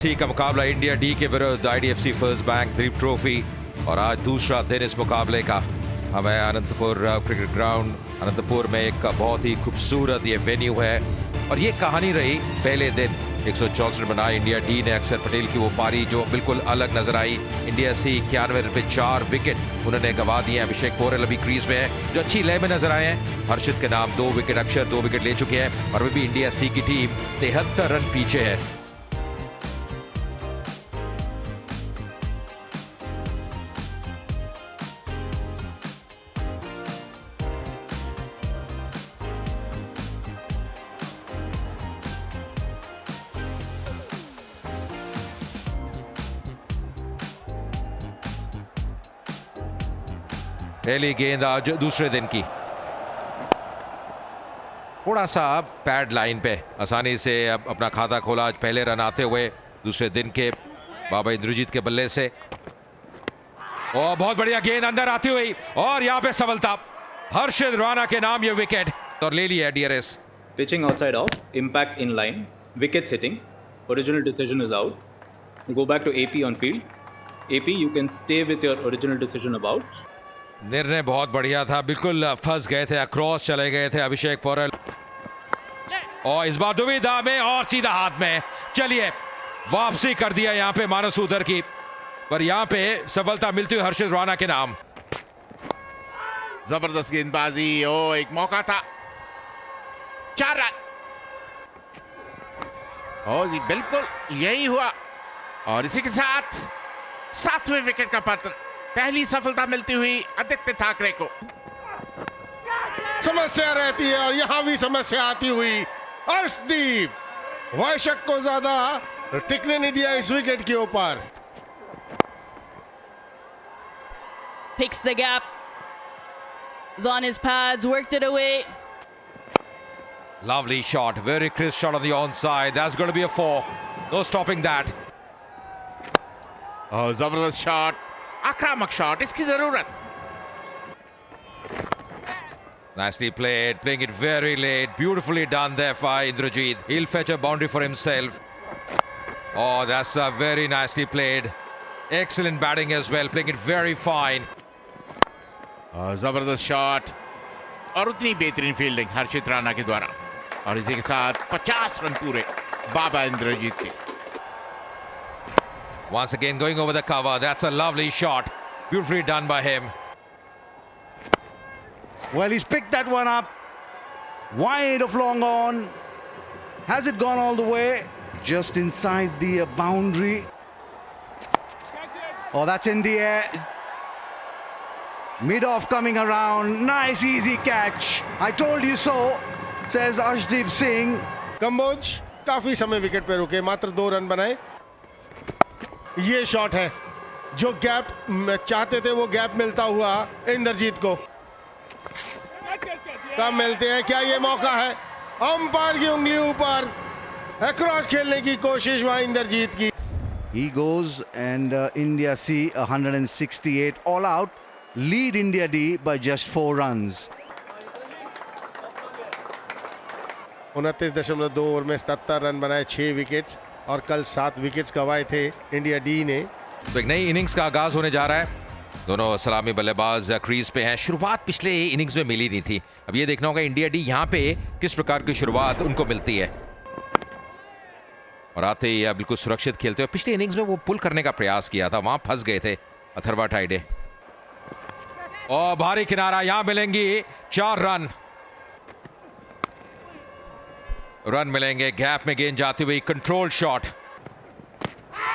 सी का मुकाबला India D के विरुद्ध आईडीएफसी फर्स्ट बैंक द्वीप ट्रॉफी और आज दूसरा दिन इस मुकाबले का। हमें अनंतपुर क्रिकेट ग्राउंड अनंतपुर में एक बहुत ही खूबसूरत ये वेन्यू है और ये कहानी रही पहले दिन 164 बनाए इंडिया डी ने अक्षर पटेल की वो पारी जो बिल्कुल अलग नजर आई। इंडिया सी 91 रन पे 4 विकेट उन्होंने गंवा दिए। अभिषेक पोरेल अभी क्रीज में है जो अच्छी लय में नजर आए हैं। हर्षित के नाम 2 विकेट, अक्षर 2 विकेट ले चुके हैं और अभी भी इंडिया सी की टीम 73 रन पीछे है। पहली गेंद आज दूसरे दिन की, थोड़ा सा पैड लाइन पे आसानी से अब अपना खाता खोला आज पहले रन आते हुए दूसरे दिन के बाबा इंद्रजीत के बल्ले से। और बहुत बढ़िया गेंद अंदर आती हुई और यहाँ पे सफलता हर्षित राणा के नाम ये विकेट और ले लिया DRS. Pitching outside off, impact in line, wickets hitting, original decision is out. Go back to AP on field. AP, you can stay with your original decision about. निर्णय बहुत बढ़िया था, बिल्कुल फंस गए थे, अक्रॉस चले गए थे अभिषेक पोरेल और इस बार दुविधा में और सीधा हाथ में। चलिए वापसी कर दिया यहाँ पे मानस उधर की, पर यहाँ पे सफलता मिलती हुई हर्षित राणा के नाम। जबरदस्त गेंदबाजी, ओ एक मौका था, 4 रन। ओ जी बिल्कुल यही हुआ और इसी के साथ 7वें विकेट का पतन। पहली सफलता मिलती हुई आदित्य ठाकरे को। समस्या रहती है और यहां भी समस्या आती हुई। अर्शदीप वैशक को ज्यादा टिकने नहीं दिया इस विकेट के ऊपर। Picks the gap. Is on his pads, worked it away. Lovely shot, very crisp shot on the onside. That's going to be a 4. No stopping that. और जबरदस्त शॉट, आक्रामक शॉट, इसकी जरूरत। Nicely played, playing it very late. Beautifully done there by Indrajit. He'll fetch a boundary for himself. Oh, that's very nicely played. Excellent batting as well, playing it very fine. और जबरदस्त shot और उतनी बेहतरीन fielding हर्षित राणा के द्वारा और इसी के साथ 50 रन पूरे बाबा इंद्रजीत के। Once again going over the cover. That's a lovely shot. Beautifully done by him. Well, he's picked that one up. Wide of long on. Has it gone all the way? Just inside the boundary. Oh, that's in the air. Mid-off coming around. Nice, easy catch. I told you so, says Arshdeep Singh. Kamboj काफी समय wicket पे रुके, मात्र 2 run बनाए। ये shot है जो gap चाहते थे, वो गैप मिलता हुआ इंद्रजीत को। कब मिलते हैं, क्या ये मौका है? अंपायर की उंगली ऊपर, अक्रॉस खेलने की कोशिश वहां इंद्रजीत की। He goes and India C 168 all out. Lead India D by just 4 runs. 29.2 over में 77 रन बनाए, 6 विकेट्स और कल 7 विकेट्स गंवाए थे इंडिया डी ने। तो एक नई इनिंग्स का आगाज होने जा रहा है। दोनों सलामी बल्लेबाज क्रीज पे हैं। शुरुआत पिछले इनिंग्स में मिली नहीं थी, अब ये देखना होगा इंडिया डी यहाँ पे किस प्रकार की शुरुआत उनको मिलती है। और आते ही बिल्कुल सुरक्षित खेलते हुए, पिछले इनिंग्स में वो पुल करने का प्रयास किया था, वहां फंस गए थे अथर्वा टाइडे। और भारी किनारा, यहां मिलेंगी 4 रन मिलेंगे। गैप में गेंद जाती हुई, कंट्रोल शॉट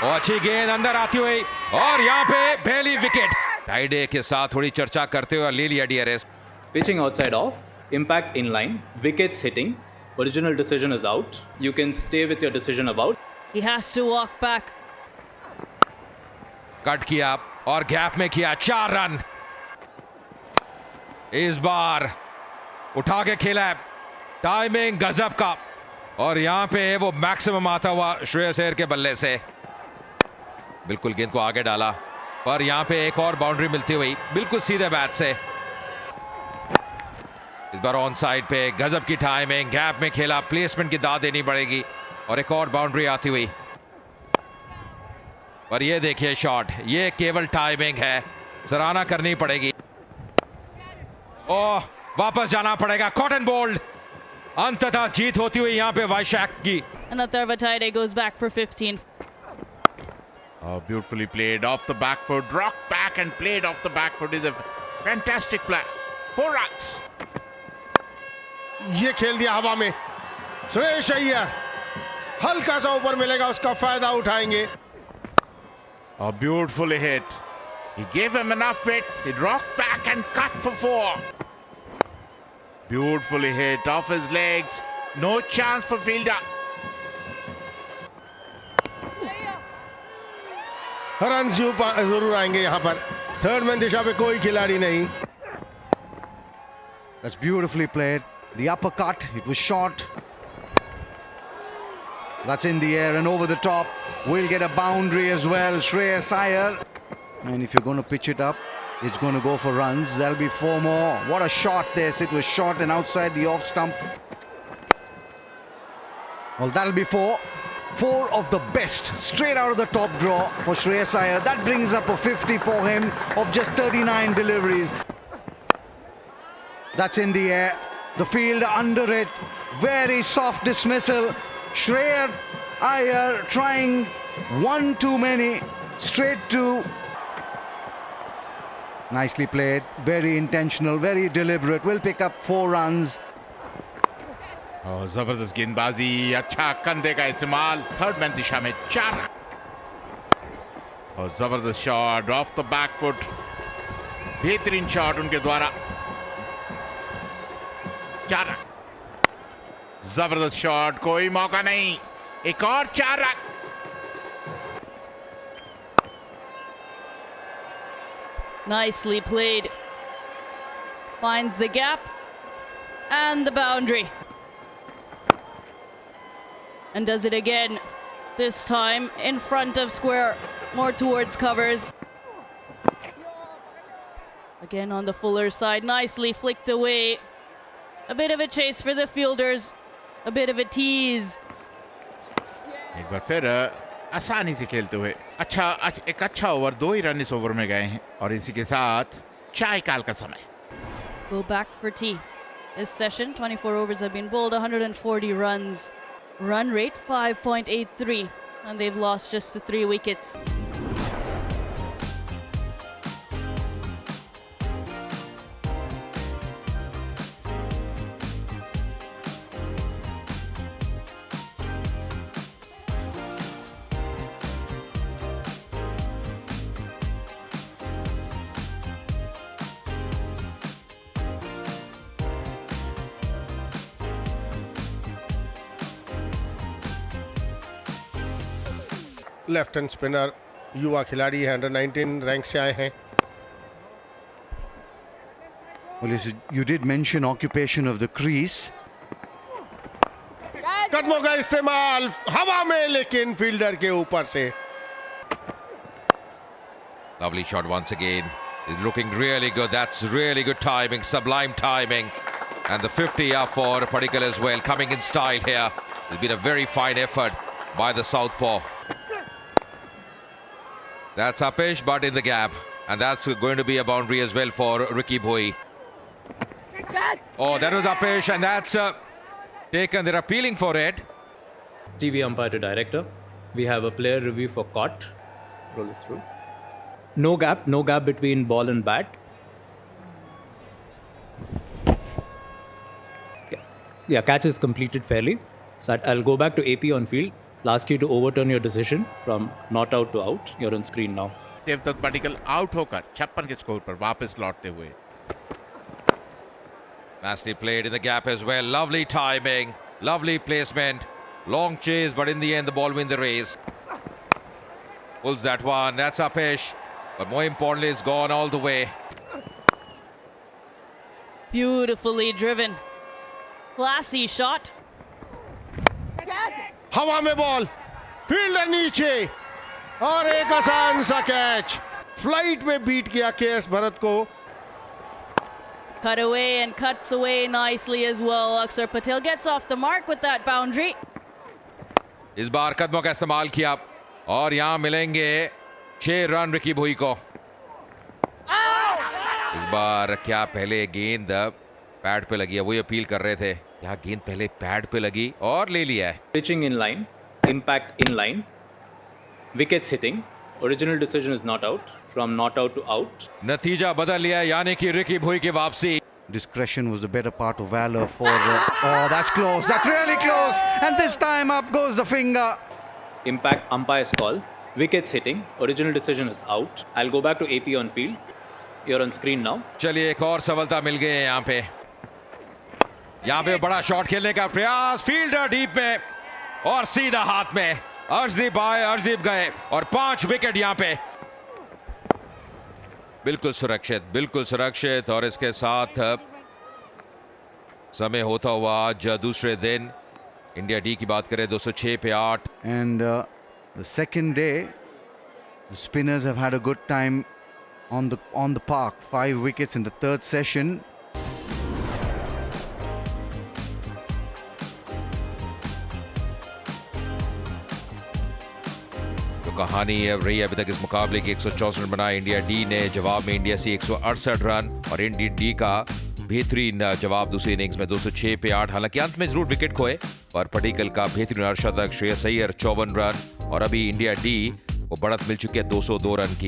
और अच्छी गेंद अंदर आती हुई और यहां पे पहली विकेट। टाइडे के साथ थोड़ी चर्चा करते हुए ले लिया DRS. Pitching outside off, impact in line, wickets hitting, original decision is out. You can stay with your decision about. He has to walk back. Cut किया और गैप में किया 4 रन। इस बार उठा के खेला है, टाइमिंग गजब का और यहां पे वो मैक्सिमम आता हुआ श्रेयस अय्यर के बल्ले से बिल्कुल गेंद को आगे डाला, पर यहां पे एक और बाउंड्री मिलती हुई बिल्कुल सीधे बैट से। इस बार ऑन साइड पे गजब की टाइमिंग, गैप में खेला, प्लेसमेंट की दाद देनी पड़ेगी और एक और बाउंड्री आती हुई। पर ये देखिए शॉट, ये केवल टाइमिंग है, सराहना करनी पड़ेगी। ओह, वापस जाना पड़ेगा। कॉटन बोल्ड, अंततः जीत होती हुई यहाँ पे वैशाख की। And Atharva Taide goes back for 15. Oh, beautifully played off the back foot, rocked back and played off the back foot is a fantastic play. 4 runs. ये खेल दिया हवा में। श्रेयस अय्यर हल्का सा ऊपर मिलेगा, उसका फायदा उठाएंगे। Oh, beautifully hit. He gave him enough width. He rocked back and cut for 4. Beautifully hit off his legs. No chance for fielder. Run जरूर आएंगे यहाँ पर। थर्ड मैन दिशा पे कोई खिलाड़ी नहीं। That's beautifully played. The uppercut, it was short. That's in the air and over the top. We'll get a boundary as well. Shreyas Iyer. And if you're going to pitch it up, it's going to go for runs. There'll be 4 more. What a shot this. It was short and outside the off stump. Well, that'll be 4. 4 of the best straight out of the top draw for Shreyas Iyer. That brings up a 50 for him of just 39 deliveries. That's in the air. The field under it. Very soft dismissal. Shreyas Iyer trying one too many. Straight to. Nicely played. Very intentional. Very deliberate. Will pick up 4 runs. और जबरदस्त गेंदबाजी, अच्छा कंधे का इस्तेमाल। Third man दिशा में 4 run. और जबरदस्त shot of the back foot, बेहतरीन शॉट उनके द्वारा। 4 रन। जबरदस्त शॉट, कोई मौका नहीं। एक और 4 run. Nicely played. Finds the gap and the boundary. And does it again. This time in front of square, more towards covers. Again on the Fuller side, nicely flicked away. A bit of a chase for the fielders, a bit of a tease. एक बार फिर आसानी से खेलते हुए एक अच्छा over, 2 ही run इस over में गए हैं और इसी के साथ चाय काल का समय। Go back for tea. This session, 24 overs have been bowled, 140 runs. Run rate 5.83, and they've lost just to 3 wickets. Left hand spinner, युवा खिलाड़ी है, अंडर 19 रैंक से आए हैं। Well, you did mention occupation of the crease. कदमों का इस्तेमाल हवा में, लेकिन फील्डर के ऊपर से। Lovely shot once again. He's looking really good. That's really good timing, sublime timing. And the 50 up for Padikkal as well, coming in style here. It's been a very fine effort by the southpaw. That's Apesh, but in the gap. And that's going to be a boundary as well for Ricky Bhoi. Oh, that was Apesh, and that's taken. They're appealing for it. TV umpire to director. We have a player review for caught. Roll it through. No gap between ball and bat. Yeah, catch is completed fairly. So I'll go back to AP on field. I'll ask you to overturn your decision from not out to out. You're on screen now. Devdutt Padikkal out होकर 56 के score पर वापस लौटते हुए। Nicely played in the gap as well. Lovely timing, lovely placement. Long chase, but in the end, the ball wins the race. Pulls that one. That's Apesh. But more importantly, it's gone all the way. Beautifully driven. Classy shot. हवा में ball, fielder नीचे और एक आसान सा catch. Flight में beat किया KS Bharat को। Cut away and cuts away nicely as well. Akshar Patel gets off the mark with that boundary. इस बार कदमों का इस्तेमाल किया, और यहां मिलेंगे 6 रन रिकी भोई को। इस बार क्या पहले गेंद पैड पे लगी है, वही अपील कर रहे थे। यहाँ गेंद पहले पैड पे लगी और ले लिया है। Pitching in line, impact in line, wickets hitting. Original decision is not out. From not out to out. नतीजा बदल लिया है, यानी कि रिकी भोई की वापसी। Discretion was the better part of valor for. Oh, that's close. That's really close. And this time up goes the finger. Impact umpire's call. Wickets hitting. Original decision is out. I'll go back to AP on field. You're on screen now. चलिए एक और सफलता मिल गई है यहाँ पे बड़ा shot खेलने का प्रयास, फील्डर डीप में और सीधा हाथ में। अर्शदीप आए, अर्शदीप गए और 5 विकेट यहाँ पे। बिल्कुल सुरक्षित। और इसके साथ समय होता हुआ आज दूसरे दिन इंडिया डी की बात करें 206 पे 8। And the second day, the spinners have had a good time on the park. 5 wickets in the third session. तो कहानी रही अभी तक इस मुकाबले की 164 रन बनाए इंडिया डी ने, जवाब में इंडिया से 168 रन और इंडिया डी का बेहतरीन जवाब दूसरी इनिंग्स में 206 पे 8। हालांकि अंत में जरूर विकेट खोए पर पटिकल का बेहतरीन अर्धशतक, श्रेयस अय्यर 54 रन और अभी इंडिया डी को बढ़त मिल चुकी है 202 रन की।